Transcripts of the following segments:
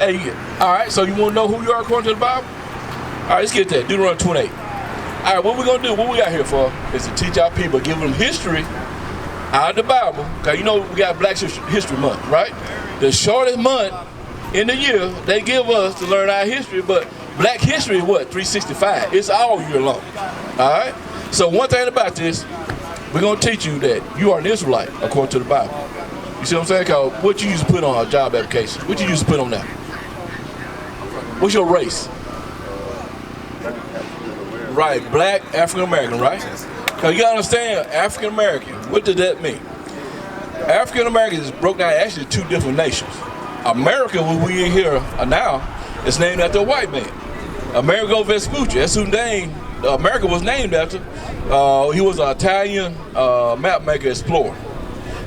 Hey, all right, so you want to know who you are according to the Bible? All right, let's get that. Deuteronomy 28. All right, what we're going to do, what we got here for, is to teach our people, give them history out of the Bible. Because you know we got Black History Month, right? The shortest month in the year they give us to learn our history, but Black history is what? 365. It's all year long. All right? So one thing about this, we're going to teach you that you are an Israelite according to the Bible. You see what I'm saying? Because what you used to put on a job application, what you used to put on that? What's your race? Right, Black, African American, right? Because you got to understand, African American, what does that mean? African American is broken down actually two different nations. America, what we in here now, is named after a white man. Amerigo Vespucci, that's who named, America was named after. He was an Italian map maker explorer.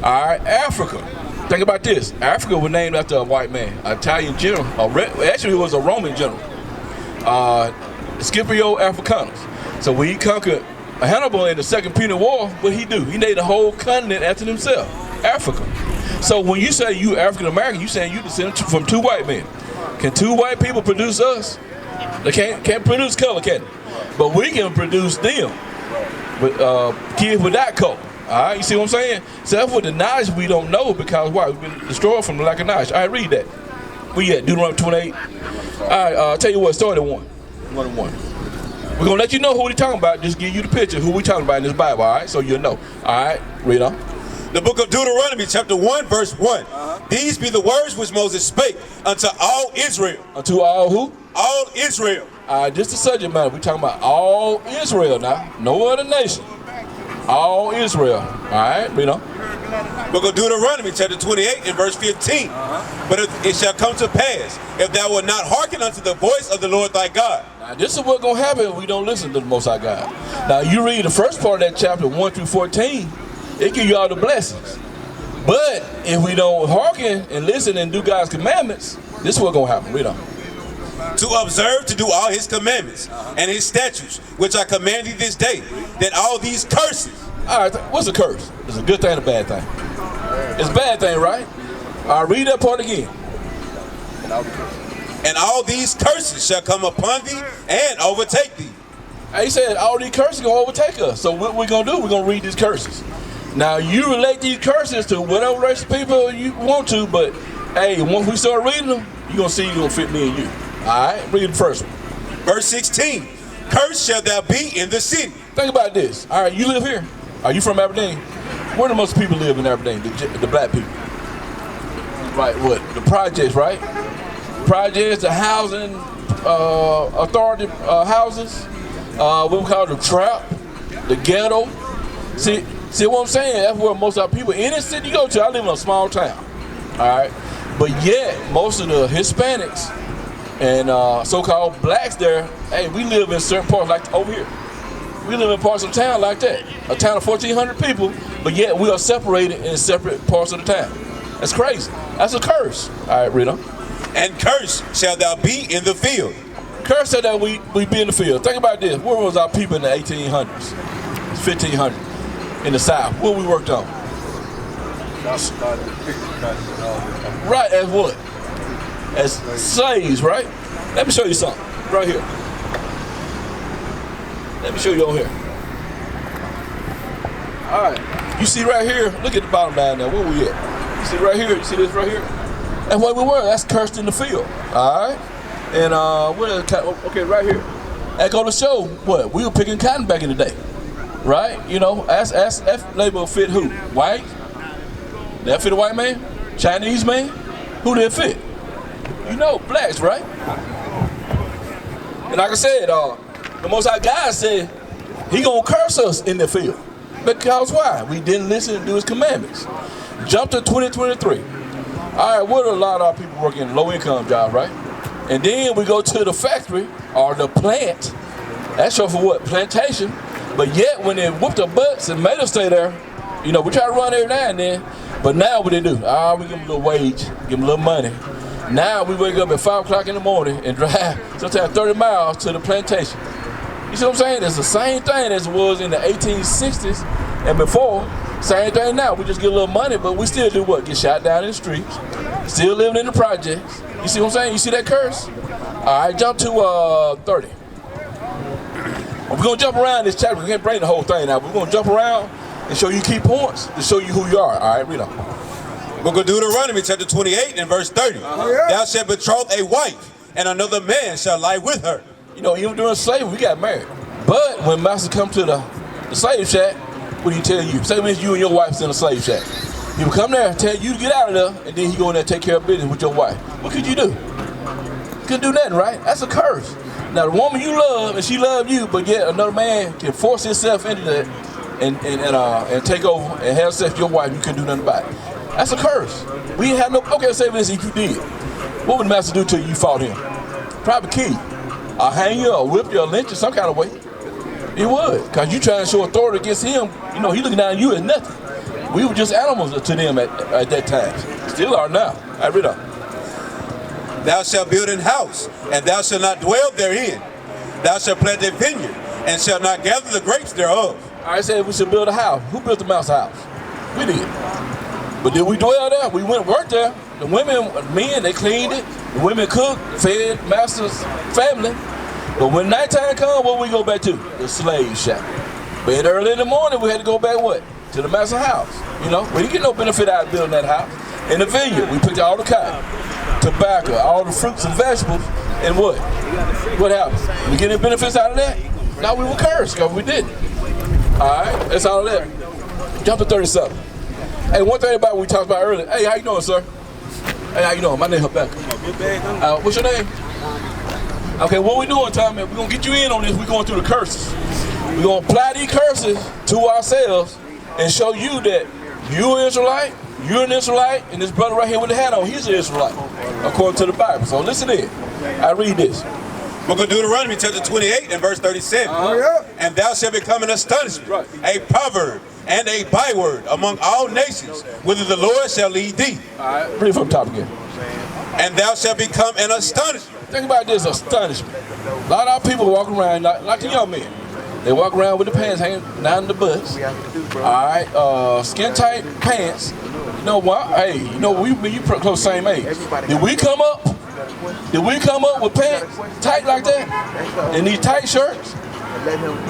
All right, Africa. Think about this. Africa was named after a white man, an Italian general. Actually, he was a Roman general. Scipio Africanus. So when he conquered Hannibal in the Second Punic War, what he do? He named the whole continent after himself, Africa. So when you say you African American, you saying you descended from two white men. Can two white people produce us? They can't produce color, can they? But we can produce them with kids without color. All right, you see what I'm saying? So that's what the knowledge we don't know because why? We've been destroyed from the lack of knowledge. All right, read that. We at Deuteronomy 28. All right, I'll tell you what, start at 1. We're gonna let you know who we talking about. Just give you the picture who we talking about in this Bible. All right, so you'll know. All right, read on. The book of Deuteronomy, chapter 1, verse 1. These be the words which Moses spake unto all Israel. Unto all who? All Israel. All right, this is the subject matter. We're talking about all Israel now. No other nation. All Israel. All right, read on. Book of Deuteronomy, chapter 28, and verse 15. But it shall come to pass, if thou wilt not hearken unto the voice of the Lord thy God. Now, this is what's going to happen if we don't listen to the Most High God. Now, you read the first part of that chapter, 1 through 14, it gives you all the blessings. But if we don't hearken and listen and do God's commandments, this is what's going to happen. Read on. To observe to do all his commandments and his statutes, which I command thee this day, that all these curses. All right, what's a curse? It's a good thing or a bad thing? It's a bad thing, right? All right, read that part again. And all these curses shall come upon thee and overtake thee. He said all these curses are going to overtake us. So what we're going to do, we're going to read these curses. Now, you relate these curses to whatever race of people you want to, but, hey, once we start reading them, you're going to see you're going to fit me and you. All right, read the first one. Verse 16, cursed shall thou be in the city. Think about this. All right, you live here. Are you from Aberdeen? Where do most people live in Aberdeen? The black people. Right, what? The projects, right? Projects, the housing authority houses. What we call the trap, the ghetto. See what I'm saying? That's where most of our people, any city you go to, I live in a small town. All right? But yet, most of the Hispanics and so-called blacks there, hey, we live in certain parts like over here. We live in parts of town like that. A town of 1,400 people, but yet we are separated in separate parts of the town. That's crazy. That's a curse. All right, read on. And cursed shall thou be in the field. Curse said that we be in the field. Think about this. Where was our people in the 1800s? 1500s in the South. What we worked on? Right, as what? As slaves, right? Let me show you something. Right here. Let me show you over here. All right. You see right here, look at the bottom down there. Where we at? You see right here? You see this right here? That's what we were. That's cursed in the field. All right. And what is okay, right here. That go to show what? We were picking cotton back in the day. Right? You know, that label fit who? White? That fit a white man? Chinese man? Who did it fit? You know, blacks, right? And like I said, the Most High God said he gonna curse us in the field. Because why? We didn't listen and do his commandments. Jump to 2023. All right, what are a lot of our people working low-income jobs, right? And then we go to the factory or the plant. That's short for what? Plantation. But yet, when they whooped their butts and made us stay there, you know, we try to run every now and then. But now what they do? We give them a little wage, give them a little money. Now we wake up at 5 o'clock in the morning and drive sometimes 30 miles to the plantation. You see what I'm saying? It's the same thing as it was in the 1860s and before. Same thing now. We just get a little money, but we still do what? Get shot down in the streets. Still living in the projects. You see what I'm saying? You see that curse? All right, jump to 30. We're going to jump around this chapter. We can't bring the whole thing out. We're going to jump around and show you key points to show you who you are. All right, read on. We're going to Deuteronomy chapter 28 and verse 30. Thou shalt betroth a wife, and another man shall lie with her. You know, even during slavery, we got married. But when master come to the slave shack, what do he tell you? Say when you and your wife's in a slave shack. He will come there and tell you to get out of there, and then he go in there and take care of business with your wife. What could you do? Couldn't do nothing, right? That's a curse. Now the woman you love, and she loved you, but yet another man can force himself into that and take over and have sex with your wife, you couldn't do nothing about it. That's a curse. We ain't have no, okay, say this if you did. What would the master do to you fought him? Probably kill you. Or hang you, or whip you, or lynch you some kind of way. He would, because you trying to show authority against him. You know, he looking down at you as nothing. We were just animals to them at that time. Still are now. I read on. Thou shalt build an house, and thou shalt not dwell therein. Thou shalt plant a vineyard, and shalt not gather the grapes thereof. I said we should build a house. Who built the mouse house? We did. But did we dwell there? We went and worked there. The women, men, they cleaned it. The women cooked, fed master's family. But when nighttime come, what we go back to? The slave shack. But early in the morning, we had to go back what? To the master's house. You know, we didn't get no benefit out of building that house. In the vineyard, we picked all the cotton, tobacco, all the fruits and vegetables, and what? What happened? We get any benefits out of that? No, we were cursed because we didn't. All right, that's all of that. Jump to 37. Hey, one thing about what we talked about earlier. Hey, how you doing, sir? Hey, how you doing? My name is Rebecca. What's your name? Okay, what we doing, Tommy? We're going to get you in on this. We're going through the curses. We're going to apply these curses to ourselves and show you that you're an Israelite, you're an Israelite, and this brother right here with the hat on, he's an Israelite, according to the Bible. So listen in. I read this. We're going to Deuteronomy chapter 28 and verse 37. And thou shalt become an astonishment, a proverb, and a byword among all nations, whither the Lord shall lead thee. All right, read from the top again. And thou shalt become an astonishment. Think about this astonishment. A lot of our people walk around, like the young men. They walk around with the pants hanging down the butts. All right, skin tight pants. You know what? Hey, you know you close same age. Did we come up with pants tight like that? And these tight shirts?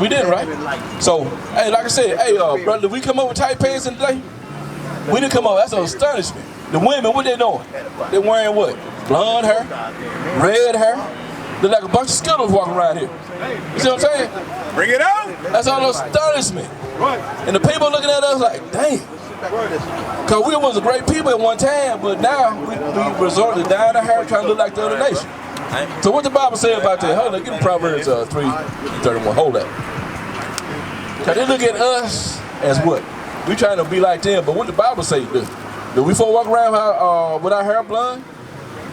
We didn't, right? So, hey, like I said, hey, brother, did we come up with tight pants in the day? We didn't come up. That's an astonishment. The women, what they doing? They wearing what? Blonde hair, red hair. They're like a bunch of Skittles walking around here. You see what I'm saying? Bring it out. That's all astonishment. And the people looking at us like, dang. Because we was a great people at one time, but now we resort to dyeing our hair trying to look like the other nation. So what the Bible say about that? Hold on, give me Proverbs 3:31. Hold that. Because they look at us as what? We trying to be like them, but what the Bible say do? Do we folk walk around with our hair blonde?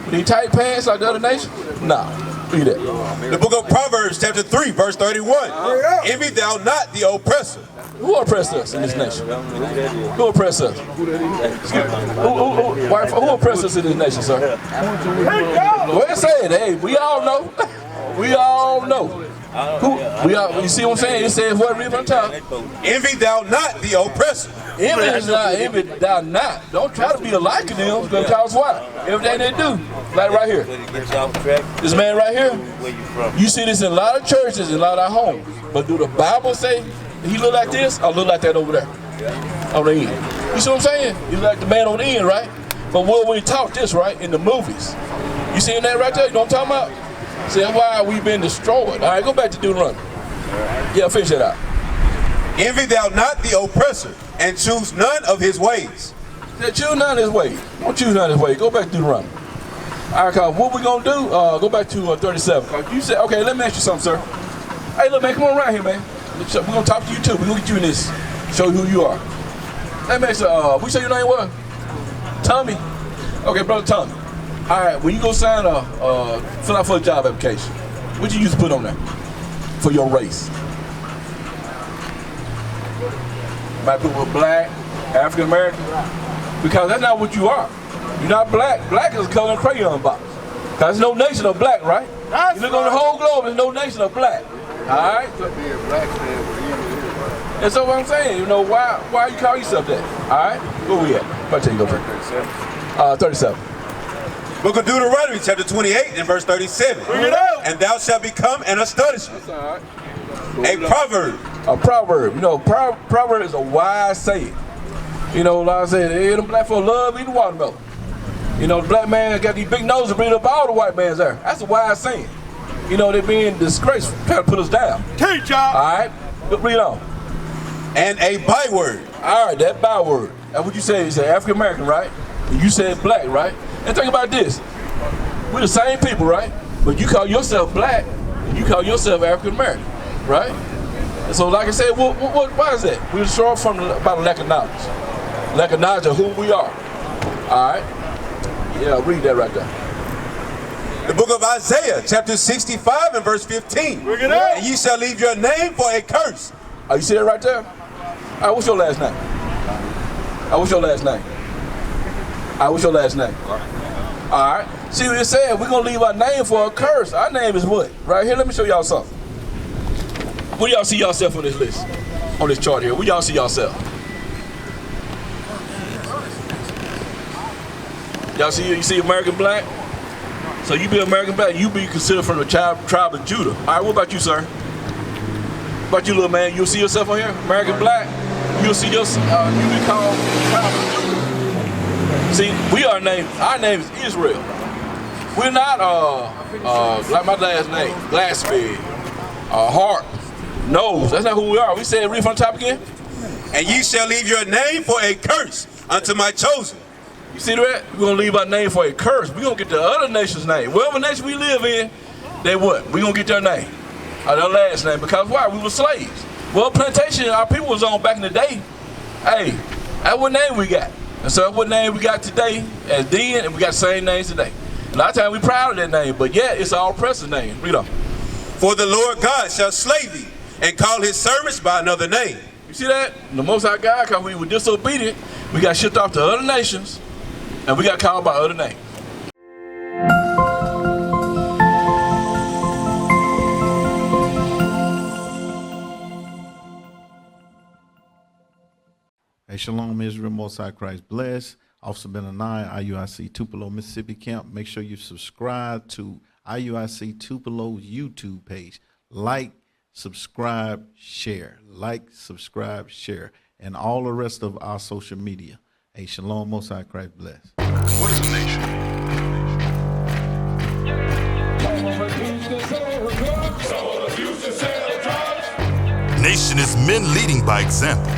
With these tight pants like the other nation? Nah. Read that. The book of Proverbs chapter 3 verse 31. Envy thou not the oppressor. Who oppressed us in this nation? Who oppressed us? Who oppressed us in this nation, sir? Go ahead and say it. Hey, we all know. We all know. You see what I'm saying? It says what? Read from the top. Envy thou not the oppressor. Envy thou not. Don't try to be alike to them, because why? Everything they do. Like right here. This man right here. You see this in a lot of churches, in a lot of homes. But do the Bible say he look like this or look like that over there? On the end. You see what I'm saying? He look like the man on the end, right? But what we taught this, right, in the movies. You seeing that right there? You know what I'm talking about? See, that's why we've been destroyed. All right, go back to Deuteronomy. Yeah, finish that out. Envy thou not the oppressor, and choose none of his ways. Choose none of his ways. Don't choose none of his ways. Go back to Deuteronomy. All right, what we going to do, go back to 37. You said, okay, let me ask you something, sir. Hey, look, man, come on around here, man. We're going to talk to you, too. We're going to get you in this, show you who you are. Let me ask you, we say your name was? Tommy? Okay, brother Tommy. All right, when you go sign fill out for a job application, what you used to put on there for your race? Might put with black, African American, because that's not what you are. You're not black. Black is a color in crayon box. Because there's no nation of black, right? You look on the whole globe, there's no nation of black. All right? And so what I'm saying, you know, why you call yourself that? All right, where we at? I'll tell you go first. 37. Book of Deuteronomy, chapter 28 and verse 37. Bring it out. And thou shalt become an astonishment. That's all right. A proverb. A proverb. You know, proverb is a wise saying. You know, like I said, hey, them black folks love eating watermelon. You know, the black man got these big noses bring up all the white man's there. That's a wise saying. You know, they're being disgraceful, trying to put us down. Teach y'all. All right, read on. And a byword. All right, that byword. That's what you say. You say African American, right? And you said black, right? And think about this. We're the same people, right? But you call yourself black, and you call yourself African American, right? And so, like I said, why is that? We're short from about a lack of knowledge. Lack of knowledge of who we are. All right? Yeah, read that right there. The book of Isaiah, chapter 65 and verse 15. Bring it out. And ye shall leave your name for a curse. Oh, you see that right there? All right, what's your last name? What's your last name? What's your last name? All right. See what it said? We're going to leave our name for a curse. Our name is what? Right here, let me show y'all something. Where y'all see yourself on this list? On this chart here? Where y'all see yourself? Y'all see, you see American black? So you be American black, you be considered from the tribe of Judah. All right, what about you, sir? What about you, little man? You'll see yourself on here? American black? You'll see yourself, you be called tribe of Judah. See, our name is Israel. We're not, like my last name, Glassford, Hart, Nose. That's not who we are. We said, read from the top again. And ye shall leave your name for a curse unto my chosen. You see that? We're going to leave our name for a curse. We're going to get the other nation's name. Whatever nation we live in, they what? We're going to get their name, or their last name. Because why? We were slaves. Well, plantation, our people was on back in the day. Hey, that's what name we got. And so that's what name we got today as then, and we got the same names today. A lot of times we proud of that name, but yet it's our oppressor's name. Read on. For the Lord God shall slay thee, and call his servants by another name. You see that? The Most High God, because we were disobedient, we got shipped off to other nations, and we got called by other names. Hey, Shalom, Israel, Most High Christ bless. Officer Benaiah, IUIC Tupelo, Mississippi camp. Make sure you subscribe to IUIC Tupelo's YouTube page. Like, subscribe, share. Like, subscribe, share. And all the rest of our social media. Hey, Shalom, Most High Christ bless. What is a nation? Nation is men leading by example.